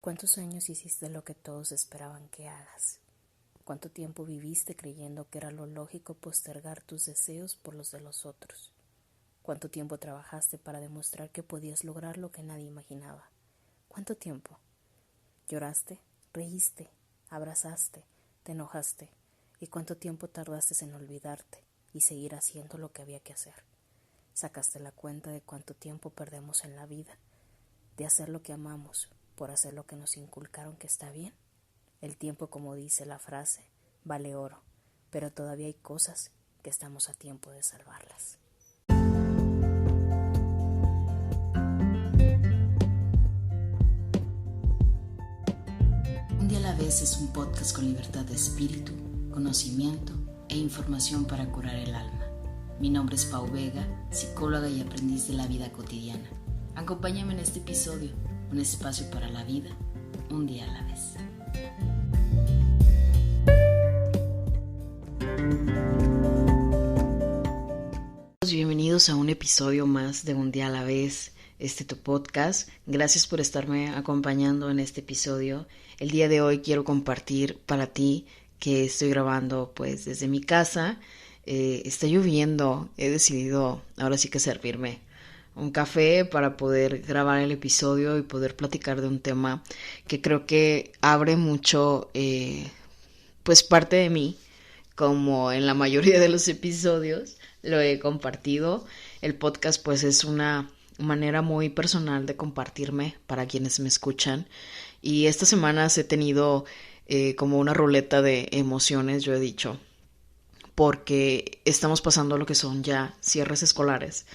¿Cuántos años hiciste lo que todos esperaban que hagas? ¿Cuánto tiempo viviste creyendo que era lo lógico postergar tus deseos por los de los otros? ¿Cuánto tiempo trabajaste para demostrar que podías lograr lo que nadie imaginaba? ¿Cuánto tiempo? ¿Lloraste? ¿Reíste? ¿Abrazaste? ¿Te enojaste? ¿Y cuánto tiempo tardaste en olvidarte y seguir haciendo lo que había que hacer? ¿Sacaste la cuenta de cuánto tiempo perdemos en la vida de hacer lo que amamos por hacer lo que nos inculcaron que está bien? El tiempo, como dice la frase, vale oro, pero todavía hay cosas que estamos a tiempo de salvarlas. Un día a la vez es un podcast con libertad de espíritu, conocimiento e información para curar el alma. Mi nombre es Pau Vega, psicóloga y aprendiz de la vida cotidiana. Acompáñame en este episodio, un espacio para la vida, un día a la vez. Bienvenidos a un episodio más de Un día a la vez, tu podcast. Gracias por estarme acompañando en este episodio. El día de hoy quiero compartir para ti que estoy grabando pues desde mi casa. Está lloviendo, he decidido ahora sí que servirme un café para poder grabar el episodio y poder platicar de un tema que creo que abre mucho pues parte de mí, como en la mayoría de los episodios lo he compartido. El podcast pues es una manera muy personal de compartirme para quienes me escuchan, y estas semanas he tenido como una ruleta de emociones, yo he dicho, porque estamos pasando lo que son ya cierres escolares,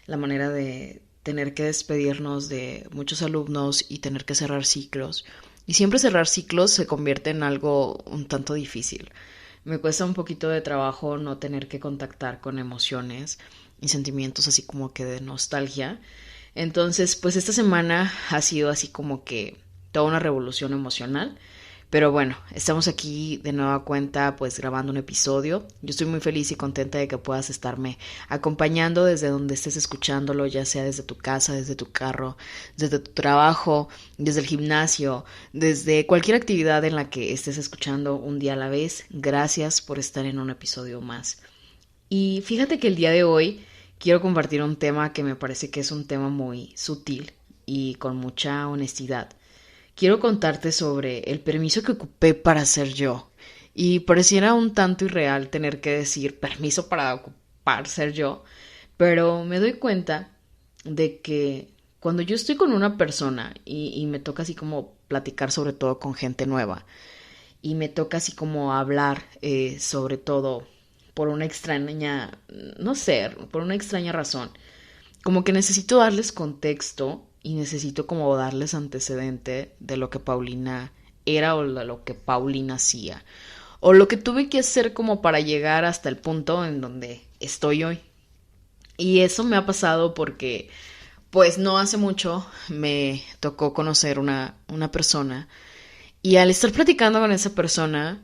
la manera de tener que despedirnos de muchos alumnos y tener que cerrar ciclos, y siempre cerrar ciclos se convierte en algo un tanto difícil. Me cuesta un poquito de trabajo no tener que contactar con emociones y sentimientos así como que de nostalgia. Entonces, pues esta semana ha sido así como que toda una revolución emocional. Pero bueno, estamos aquí de nueva cuenta pues grabando un episodio. Yo estoy muy feliz y contenta de que puedas estarme acompañando desde donde estés escuchándolo, ya sea desde tu casa, desde tu carro, desde tu trabajo, desde el gimnasio, desde cualquier actividad en la que estés escuchando un día a la vez. Gracias por estar en un episodio más. Y fíjate que el día de hoy quiero compartir un tema que me parece que es un tema muy sutil y con mucha honestidad. Quiero contarte sobre el permiso que ocupé para ser yo. Y pareciera un tanto irreal tener que decir permiso para ocupar ser yo, pero me doy cuenta de que cuando yo estoy con una persona y me toca así como platicar sobre todo con gente nueva, y me toca así como hablar sobre todo por una extraña, no sé, por una extraña razón, como que necesito darles contexto y necesito como darles antecedente de lo que Paulina era o de lo que Paulina hacía, o lo que tuve que hacer como para llegar hasta el punto en donde estoy hoy. Y eso me ha pasado porque pues no hace mucho me tocó conocer una persona, y al estar platicando con esa persona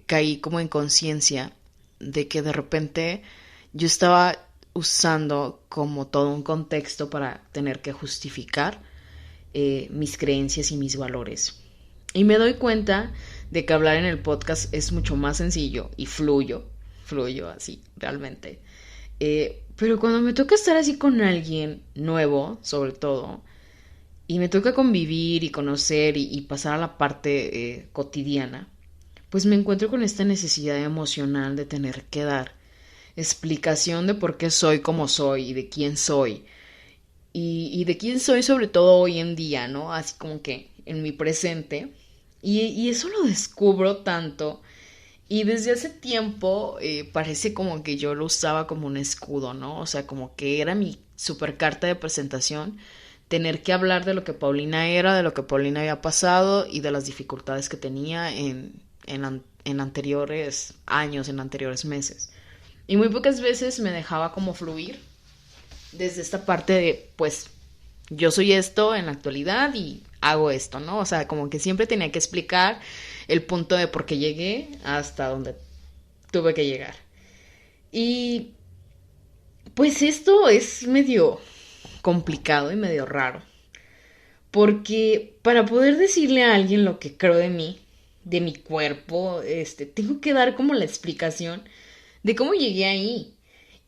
caí como en conciencia de que de repente yo estaba usando como todo un contexto para tener que justificar mis creencias y mis valores. Y me doy cuenta de que hablar en el podcast es mucho más sencillo y fluyo así, realmente. Pero cuando me toca estar así con alguien nuevo, sobre todo, y me toca convivir y conocer y pasar a la parte cotidiana, pues me encuentro con esta necesidad emocional de tener que dar explicación de por qué soy como soy y de quién soy. Y de quién soy sobre todo hoy en día, ¿no? Así como que en mi presente. Y eso lo descubro tanto. Y desde hace tiempo parece como que yo lo usaba como un escudo, ¿no? O sea, como que era mi super carta de presentación tener que hablar de lo que Paulina era, de lo que Paulina había pasado y de las dificultades que tenía en anteriores años, en anteriores meses. Y muy pocas veces me dejaba como fluir desde esta parte de, pues, yo soy esto en la actualidad y hago esto, ¿no? O sea, como que siempre tenía que explicar el punto de por qué llegué hasta donde tuve que llegar. Y pues esto es medio complicado y medio raro, Porque para poder decirle a alguien lo que creo de mí, de mi cuerpo, tengo que dar como la explicación de cómo llegué ahí.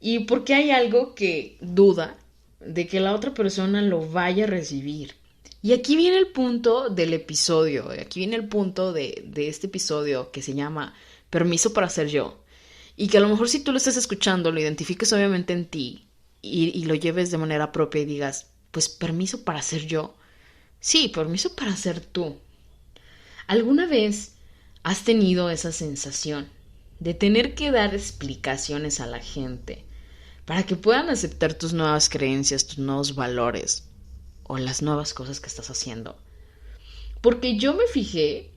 Y porque hay algo que duda de que la otra persona lo vaya a recibir. Y aquí viene el punto del episodio, aquí viene el punto de este episodio que se llama Permiso para ser yo. Y que a lo mejor si tú lo estás escuchando, lo identifiques obviamente en ti y lo lleves de manera propia y digas, pues permiso para ser yo. Sí, permiso para ser tú. ¿Alguna vez has tenido esa sensación de tener que dar explicaciones a la gente para que puedan aceptar tus nuevas creencias, tus nuevos valores o las nuevas cosas que estás haciendo? Porque yo me fijé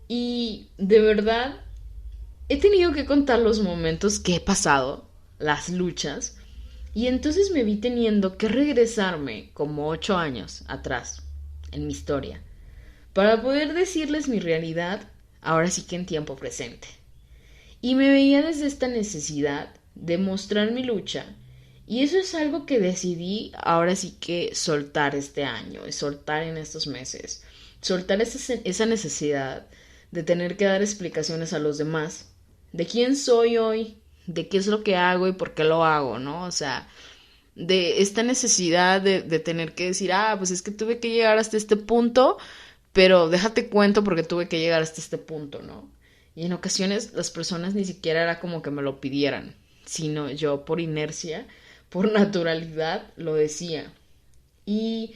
y de verdad he tenido que contar los momentos que he pasado, las luchas, y entonces me vi teniendo que regresarme como 8 años atrás en mi historia para poder decirles mi realidad, ahora sí que en tiempo presente. Y me veía desde esta necesidad de mostrar mi lucha, y eso es algo que decidí ahora sí que soltar este año, soltar en estos meses, soltar esa necesidad de tener que dar explicaciones a los demás de quién soy hoy, de qué es lo que hago y por qué lo hago, ¿no? O sea, de esta necesidad de tener que decir, pues es que tuve que llegar hasta este punto, pero déjate cuento porque tuve que llegar hasta este punto, ¿no? Y en ocasiones las personas ni siquiera era como que me lo pidieran, sino yo por inercia, por naturalidad lo decía. Y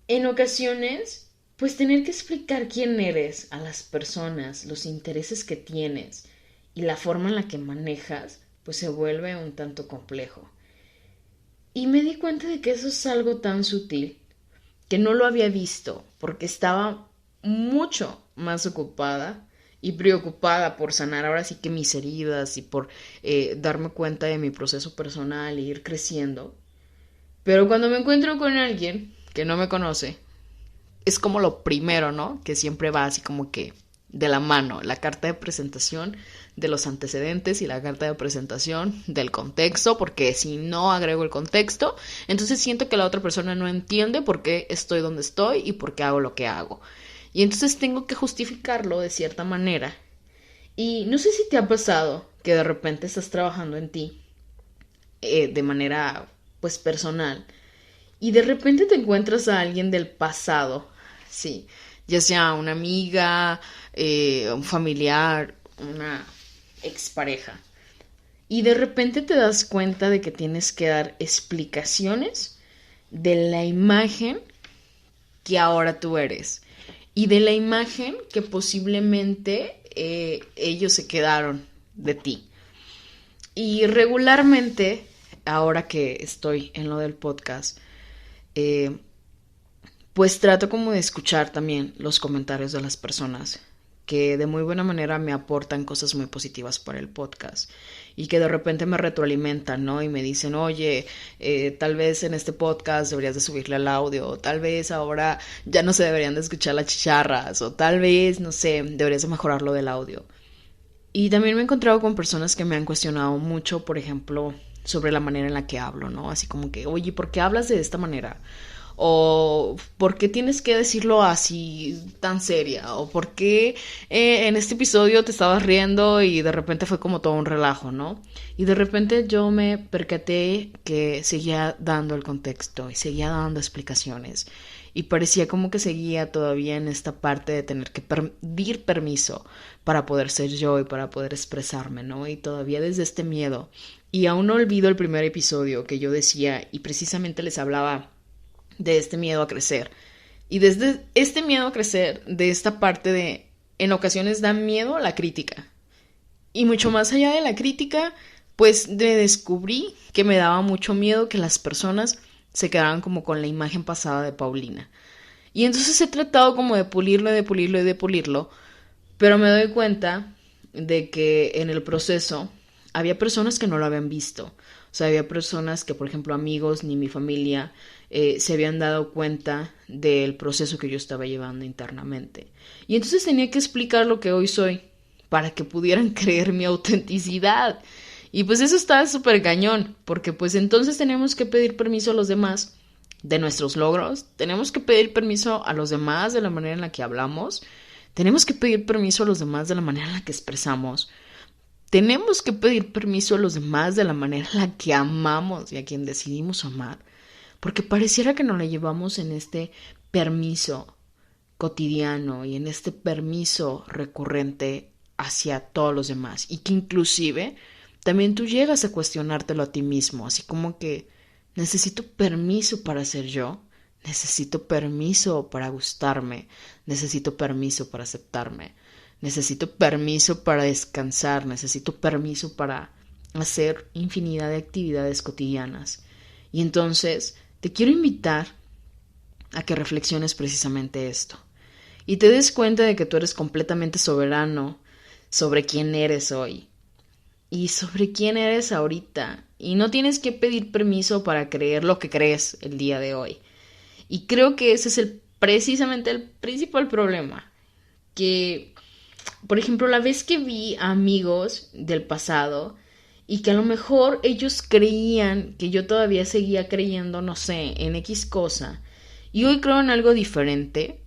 en ocasiones, pues tener que explicar quién eres a las personas, los intereses que tienes y la forma en la que manejas, pues se vuelve un tanto complejo. Y me di cuenta de que eso es algo tan sutil que no lo había visto porque estaba mucho más ocupada y preocupada por sanar ahora sí que mis heridas y por darme cuenta de mi proceso personal e ir creciendo. Pero cuando me encuentro con alguien que no me conoce, es como lo primero, ¿no? Que siempre va así como que de la mano, la carta de presentación de los antecedentes y la carta de presentación del contexto, porque si no agrego el contexto, entonces siento que la otra persona no entiende por qué estoy donde estoy y por qué hago lo que hago. Y entonces tengo que justificarlo de cierta manera. Y no sé si te ha pasado que de repente estás trabajando en ti de manera pues personal y de repente te encuentras a alguien del pasado, sí, ya sea una amiga, un familiar, una expareja, y de repente te das cuenta de que tienes que dar explicaciones de la imagen que ahora tú eres y de la imagen que posiblemente ellos se quedaron de ti. Y regularmente, ahora que estoy en lo del podcast, pues trato como de escuchar también los comentarios de las personas que de muy buena manera me aportan cosas muy positivas para el podcast y que de repente me retroalimentan, ¿no? Y me dicen, oye, tal vez en este podcast deberías de subirle al audio, o tal vez ahora ya no se deberían de escuchar las chicharras, o tal vez, no sé, deberías de mejorar lo del audio. Y también me he encontrado con personas que me han cuestionado mucho, por ejemplo, sobre la manera en la que hablo, ¿no? Así como que, oye, ¿por qué hablas de esta manera? O ¿por qué tienes que decirlo así tan seria? O ¿por qué en este episodio te estabas riendo y de repente fue como todo un relajo, ¿no? Y de repente yo me percaté que seguía dando el contexto y seguía dando explicaciones. Y parecía como que seguía todavía en esta parte de tener que pedir permiso para poder ser yo y para poder expresarme, ¿no? Y todavía desde este miedo. Y aún no olvido el primer episodio que yo decía y precisamente les hablaba de este miedo a crecer. Y desde este miedo a crecer, de esta parte de, en ocasiones da miedo a la crítica. Y mucho más allá de la crítica, pues descubrí que me daba mucho miedo que las personas se quedaran como con la imagen pasada de Paulina. Y entonces he tratado como de pulirlo, de pulirlo y de pulirlo, pero me doy cuenta de que en el proceso había personas que no lo habían visto. O sea, había personas que, por ejemplo, amigos ni mi familia se habían dado cuenta del proceso que yo estaba llevando internamente. Y entonces tenía que explicar lo que hoy soy para que pudieran creer mi autenticidad. Y pues eso está súper cañón, porque pues entonces tenemos que pedir permiso a los demás de nuestros logros, tenemos que pedir permiso a los demás de la manera en la que hablamos, tenemos que pedir permiso a los demás de la manera en la que expresamos, tenemos que pedir permiso a los demás de la manera en la que amamos y a quien decidimos amar, porque pareciera que nos la llevamos en este permiso cotidiano y en este permiso recurrente hacia todos los demás, y que inclusive también tú llegas a cuestionártelo a ti mismo, así como que necesito permiso para ser yo, necesito permiso para gustarme, necesito permiso para aceptarme, necesito permiso para descansar, necesito permiso para hacer infinidad de actividades cotidianas. Y entonces te quiero invitar a que reflexiones precisamente esto y te des cuenta de que tú eres completamente soberano sobre quién eres hoy y sobre quién eres ahorita, y no tienes que pedir permiso para creer lo que crees el día de hoy. Y creo que ese es precisamente el principal problema, que, por ejemplo, la vez que vi a amigos del pasado y que a lo mejor ellos creían que yo todavía seguía creyendo, no sé, en X cosa, y hoy creo en algo diferente,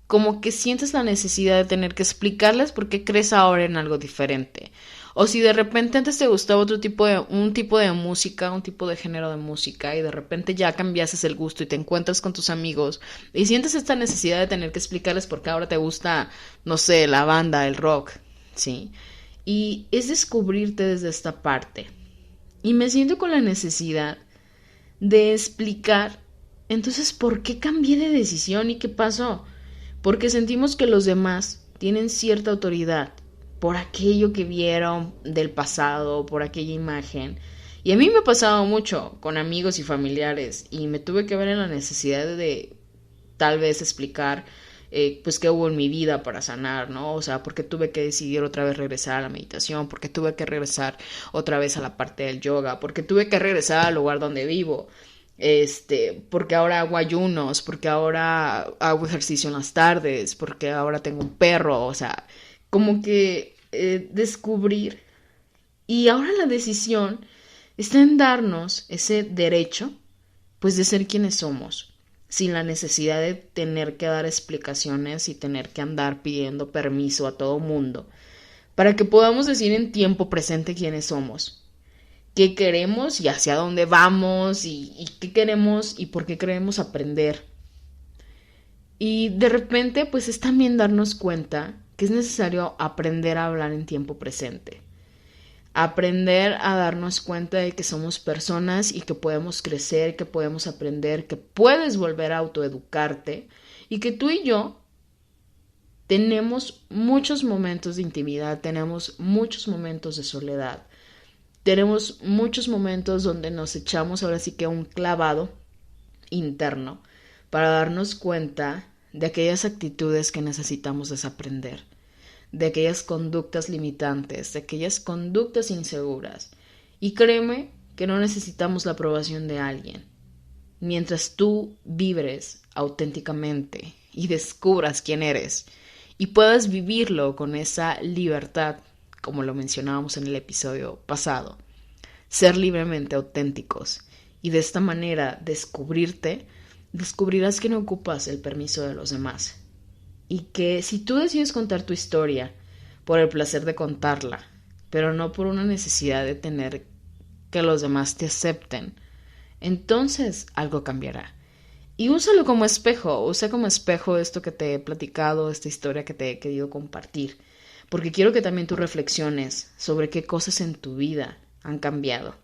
como que sientes la necesidad de tener que explicarles por qué crees ahora en algo diferente. O si de repente antes te gustaba un tipo de música, un tipo de género de música, y de repente ya cambiases el gusto y te encuentras con tus amigos y sientes esta necesidad de tener que explicarles por qué ahora te gusta, no sé, la banda, el rock, ¿sí? Y es descubrirte desde esta parte. Y me siento con la necesidad de explicar, entonces, ¿por qué cambié de decisión y qué pasó? Porque sentimos que los demás tienen cierta autoridad por aquello que vieron del pasado, por aquella imagen. Y a mí me ha pasado mucho con amigos y familiares, y me tuve que ver en la necesidad de tal vez explicar pues qué hubo en mi vida para sanar, ¿no? O sea, porque tuve que decidir otra vez regresar a la meditación, porque tuve que regresar otra vez a la parte del yoga, porque tuve que regresar al lugar donde vivo. Porque ahora hago ayunos, porque ahora hago ejercicio en las tardes, porque ahora tengo un perro, o sea, como que descubrir. Y ahora la decisión está en darnos ese derecho, pues, de ser quienes somos, sin la necesidad de tener que dar explicaciones y tener que andar pidiendo permiso a todo mundo, para que podamos decir en tiempo presente quiénes somos, qué queremos y hacia dónde vamos y qué queremos y por qué queremos aprender. Y de repente, pues, es también darnos cuenta que es necesario aprender a hablar en tiempo presente. Aprender a darnos cuenta de que somos personas y que podemos crecer, que podemos aprender, que puedes volver a autoeducarte, y que tú y yo tenemos muchos momentos de intimidad, tenemos muchos momentos de soledad, tenemos muchos momentos donde nos echamos ahora sí que un clavado interno para darnos cuenta de aquellas actitudes que necesitamos desaprender, de aquellas conductas limitantes, de aquellas conductas inseguras. Y créeme que no necesitamos la aprobación de alguien. Mientras tú vibres auténticamente y descubras quién eres y puedas vivirlo con esa libertad, como lo mencionábamos en el episodio pasado, ser libremente auténticos y de esta manera descubrirte, descubrirás que no ocupas el permiso de los demás. Y que si tú decides contar tu historia por el placer de contarla, pero no por una necesidad de tener que los demás te acepten, entonces algo cambiará. Y úsalo como espejo, usa como espejo esto que te he platicado, esta historia que te he querido compartir, porque quiero que también tú reflexiones sobre qué cosas en tu vida han cambiado.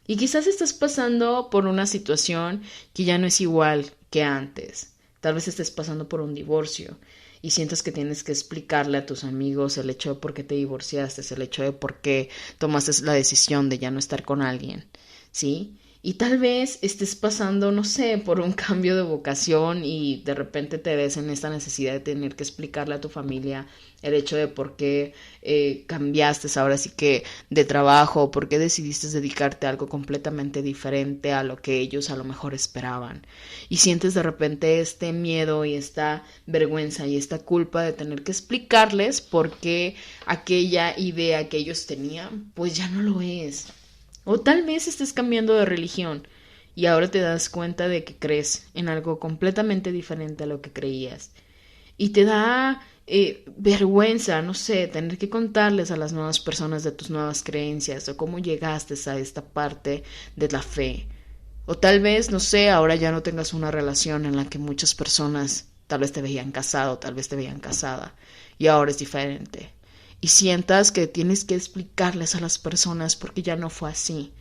Y quizás estás pasando por una situación que ya no es igual que antes. Tal vez estés pasando por un divorcio y sientas que tienes que explicarle a tus amigos el hecho de por qué te divorciaste, el hecho de por qué tomaste la decisión de ya no estar con alguien, ¿sí? Y tal vez estés pasando, no sé, por un cambio de vocación y de repente te ves en esta necesidad de tener que explicarle a tu familia el hecho de por qué cambiaste ahora sí que de trabajo, por qué decidiste dedicarte a algo completamente diferente a lo que ellos a lo mejor esperaban. Y sientes de repente este miedo y esta vergüenza y esta culpa de tener que explicarles por qué aquella idea que ellos tenían, pues ya no lo es. O tal vez estés cambiando de religión y ahora te das cuenta de que crees en algo completamente diferente a lo que creías. Y te da vergüenza, no sé, tener que contarles a las nuevas personas de tus nuevas creencias o cómo llegaste a esta parte de la fe. O tal vez, no sé, ahora ya no tengas una relación en la que muchas personas tal vez te veían casado, tal vez te veían casada, y ahora es diferente. Y sientas que tienes que explicarles a las personas porque ya no fue así.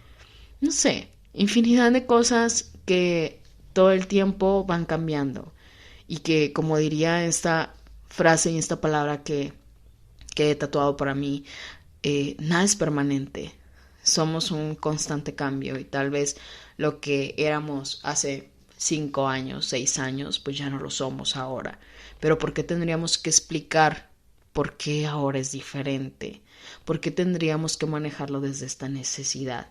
No sé, infinidad de cosas que todo el tiempo van cambiando. Y que, como diría esta frase y esta palabra que he tatuado para mí, nada es permanente. Somos un constante cambio y tal vez lo que éramos hace 5 años, 6 años, pues ya no lo somos ahora. Pero ¿por qué tendríamos que explicar por qué ahora es diferente? ¿Por qué tendríamos que manejarlo desde esta necesidad?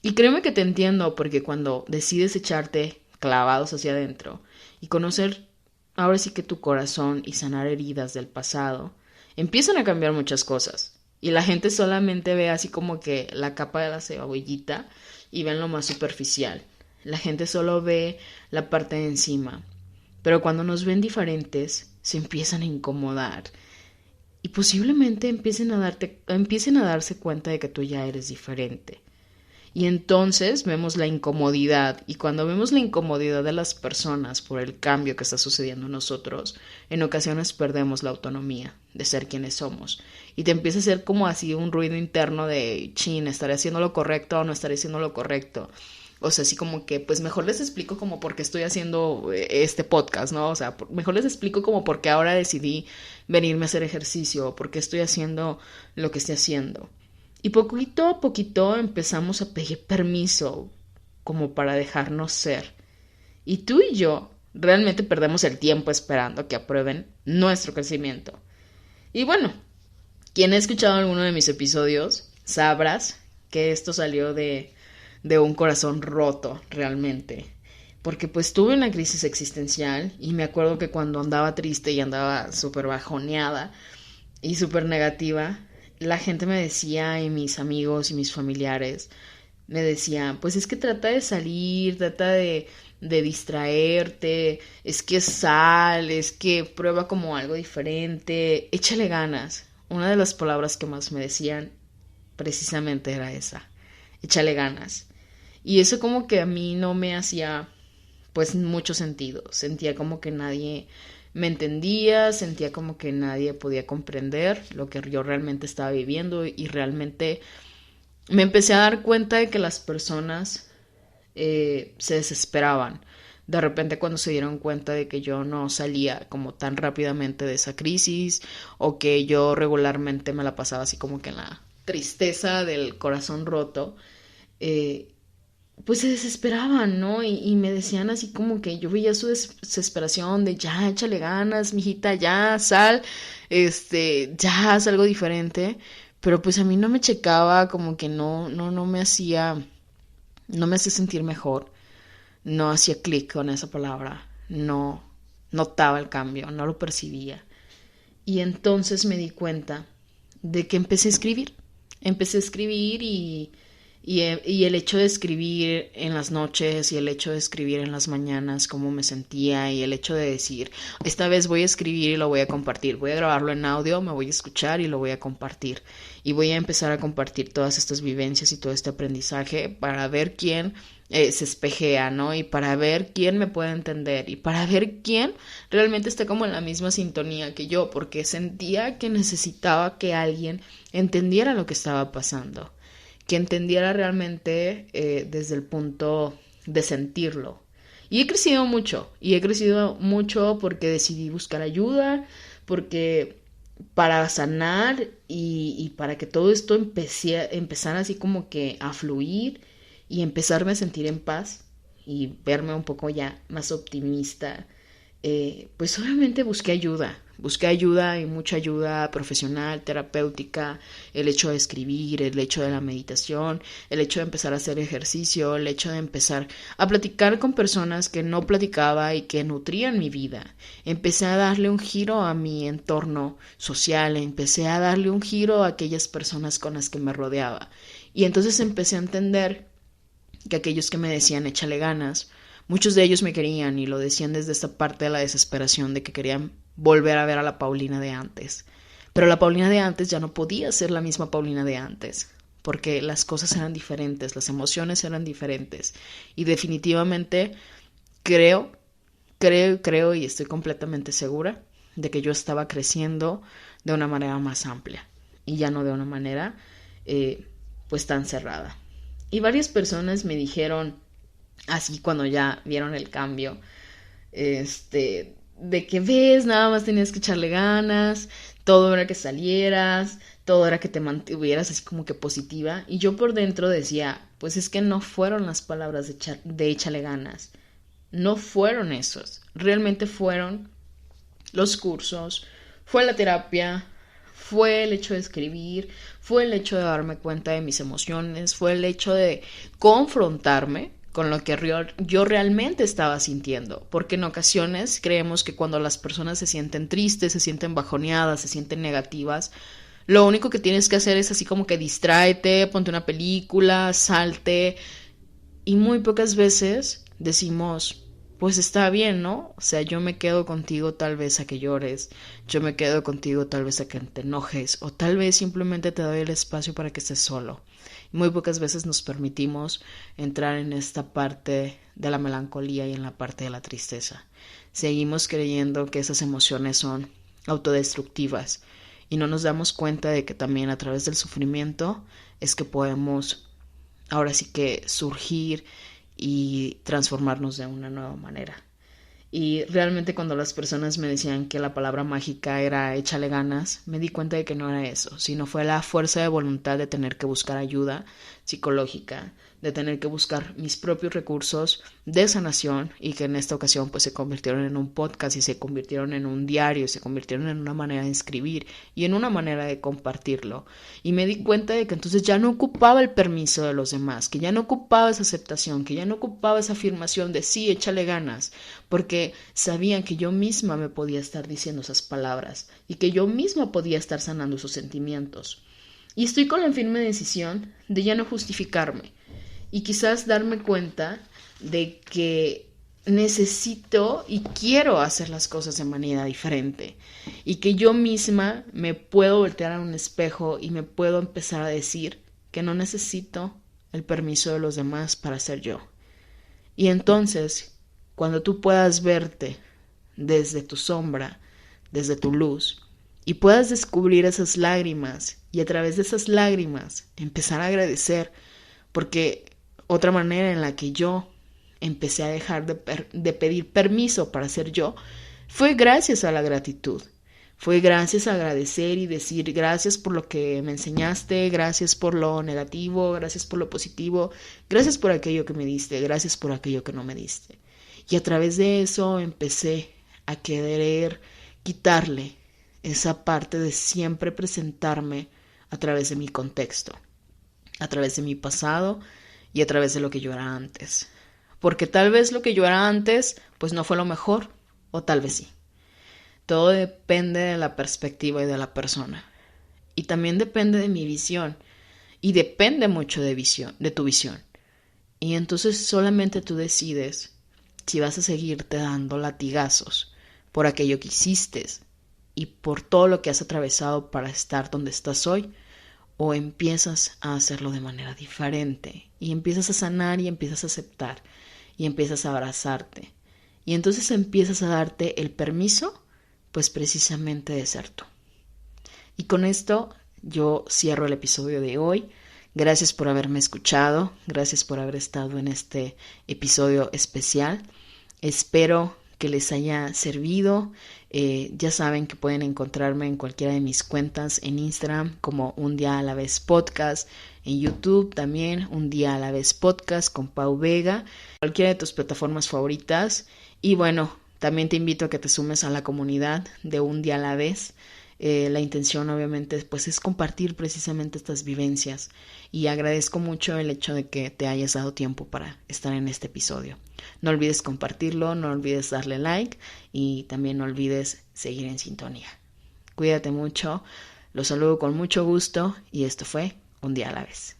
Y créeme que te entiendo, porque cuando decides echarte clavados hacia adentro y conocer ahora sí que tu corazón y sanar heridas del pasado, empiezan a cambiar muchas cosas. Y la gente solamente ve así como que la capa de la cebollita y ven lo más superficial. La gente solo ve la parte de encima. Pero cuando nos ven diferentes, se empiezan a incomodar. Y posiblemente empiecen a darse cuenta de que tú ya eres diferente. Y entonces vemos la incomodidad, y cuando vemos la incomodidad de las personas por el cambio que está sucediendo en nosotros, en ocasiones perdemos la autonomía de ser quienes somos. Y te empieza a hacer como así un ruido interno de, chin, ¿estaré haciendo lo correcto o no estaré haciendo lo correcto? O sea, así como que, pues mejor les explico como por qué estoy haciendo este podcast, ¿no? O sea, mejor les explico como por qué ahora decidí venirme a hacer ejercicio, o por qué estoy haciendo lo que estoy haciendo. Y poquito a poquito empezamos a pedir permiso como para dejarnos ser. Y tú y yo realmente perdemos el tiempo esperando que aprueben nuestro crecimiento. Y bueno, quien ha escuchado alguno de mis episodios, sabrás que esto salió de un corazón roto realmente. Porque pues tuve una crisis existencial y me acuerdo que cuando andaba triste y andaba súper bajoneada y súper negativa, la gente me decía, y mis amigos y mis familiares me decían, pues es que trata de salir, trata de distraerte, es que sal, es que prueba como algo diferente, échale ganas. Una de las palabras que más me decían precisamente era esa, échale ganas. Y eso como que a mí no me hacía pues mucho sentido, sentía como que nadie me entendía, sentía como que nadie podía comprender lo que yo realmente estaba viviendo y realmente me empecé a dar cuenta de que las personas se desesperaban. De repente cuando se dieron cuenta de que yo no salía como tan rápidamente de esa crisis o que yo regularmente me la pasaba así como que en la tristeza del corazón roto, pues se desesperaban, ¿no? Y me decían así como que yo veía su desesperación de ya, échale ganas, mijita, ya, sal, ya, haz algo diferente. Pero pues a mí no me checaba, como que no no me hacía sentir mejor, no hacía clic con esa palabra, no notaba el cambio, no lo percibía. Y entonces me di cuenta de que empecé a escribir y el hecho de escribir en las noches y el hecho de escribir en las mañanas cómo me sentía y el hecho de decir, esta vez voy a escribir y lo voy a compartir, voy a grabarlo en audio, me voy a escuchar y lo voy a compartir. Y voy a empezar a compartir todas estas vivencias y todo este aprendizaje para ver quién se espejea, ¿no? Y para ver quién me puede entender y para ver quién realmente está como en la misma sintonía que yo, porque sentía que necesitaba que alguien entendiera lo que estaba pasando, que entendiera realmente desde el punto de sentirlo. Y he crecido mucho porque decidí buscar ayuda, porque para sanar y para que todo esto empezara así como que a fluir y empezarme a sentir en paz y verme un poco ya más optimista, pues obviamente busqué ayuda y mucha ayuda profesional, terapéutica, el hecho de escribir, el hecho de la meditación, el hecho de empezar a hacer ejercicio, el hecho de empezar a platicar con personas que no platicaba y que nutrían mi vida. Empecé a darle un giro a mi entorno social, empecé a darle un giro a aquellas personas con las que me rodeaba. Y entonces empecé a entender que aquellos que me decían échale ganas. Muchos de ellos me querían y lo decían desde esta parte de la desesperación de que querían volver a ver a la Paulina de antes. Pero la Paulina de antes ya no podía ser la misma Paulina de antes, porque las cosas eran diferentes, las emociones eran diferentes. Y definitivamente creo y estoy completamente segura de que yo estaba creciendo de una manera más amplia y ya no de una manera pues tan cerrada. Y varias personas me dijeron, así cuando ya vieron el cambio, de que ves, nada más tenías que echarle ganas, todo era que salieras, todo era que te mantuvieras así como que positiva. Y yo por dentro decía, pues es que no fueron las palabras de échale ganas, no fueron esos, realmente fueron los cursos, fue la terapia, fue el hecho de escribir, fue el hecho de darme cuenta de mis emociones, fue el hecho de confrontarme con lo que yo realmente estaba sintiendo, porque en ocasiones creemos que cuando las personas se sienten tristes, se sienten bajoneadas, se sienten negativas, lo único que tienes que hacer es así como que distráete, ponte una película, salte, y muy pocas veces decimos, pues está bien, ¿no? O sea, yo me quedo contigo tal vez a que llores, yo me quedo contigo tal vez a que te enojes, o tal vez simplemente te doy el espacio para que estés solo. Muy pocas veces nos permitimos entrar en esta parte de la melancolía y en la parte de la tristeza. Seguimos creyendo que esas emociones son autodestructivas y no nos damos cuenta de que también a través del sufrimiento es que podemos ahora sí que surgir y transformarnos de una nueva manera. Y realmente cuando las personas me decían que la palabra mágica era échale ganas, me di cuenta de que no era eso, sino fue la fuerza de voluntad de tener que buscar ayuda psicológica, de tener que buscar mis propios recursos de sanación y que en esta ocasión pues se convirtieron en un podcast y se convirtieron en un diario, se convirtieron en una manera de escribir y en una manera de compartirlo. Y me di cuenta de que entonces ya no ocupaba el permiso de los demás, que ya no ocupaba esa aceptación, que ya no ocupaba esa afirmación de sí, échale ganas, porque sabían que yo misma me podía estar diciendo esas palabras y que yo misma podía estar sanando esos sentimientos. Y estoy con la firme decisión de ya no justificarme y quizás darme cuenta de que necesito y quiero hacer las cosas de manera diferente y que yo misma me puedo voltear a un espejo y me puedo empezar a decir que no necesito el permiso de los demás para ser yo. Y entonces, cuando tú puedas verte desde tu sombra, desde tu luz, y puedas descubrir esas lágrimas y a través de esas lágrimas empezar a agradecer, porque otra manera en la que yo empecé a dejar de pedir permiso para ser yo fue gracias a la gratitud. Fue gracias a agradecer y decir gracias por lo que me enseñaste, gracias por lo negativo, gracias por lo positivo, gracias por aquello que me diste, gracias por aquello que no me diste. Y a través de eso empecé a querer quitarle esa parte de siempre presentarme a través de mi contexto, a través de mi pasado y a través de lo que yo era antes. Porque tal vez lo que yo era antes, pues no fue lo mejor, o tal vez sí. Todo depende de la perspectiva y de la persona. Y también depende de mi visión. Y depende mucho de tu visión. Y entonces solamente tú decides si vas a seguirte dando latigazos por aquello que hiciste y por todo lo que has atravesado para estar donde estás hoy, o empiezas a hacerlo de manera diferente y empiezas a sanar y empiezas a aceptar y empiezas a abrazarte y entonces empiezas a darte el permiso pues precisamente de ser tú. Y con esto yo cierro el episodio de hoy. Gracias por haberme escuchado, gracias por haber estado en este episodio especial. Espero que les haya servido. Ya saben que pueden encontrarme en cualquiera de mis cuentas en Instagram como Un Día a la Vez Podcast, en YouTube también Un Día a la Vez Podcast con Pau Vega, cualquiera de tus plataformas favoritas. Y bueno, también te invito a que te sumes a la comunidad de Un Día a la Vez. La intención obviamente pues es compartir precisamente estas vivencias y agradezco mucho el hecho de que te hayas dado tiempo para estar en este episodio. No olvides compartirlo, no olvides darle like y también no olvides seguir en sintonía. Cuídate mucho, los saludo con mucho gusto y esto fue Un Día a la Vez.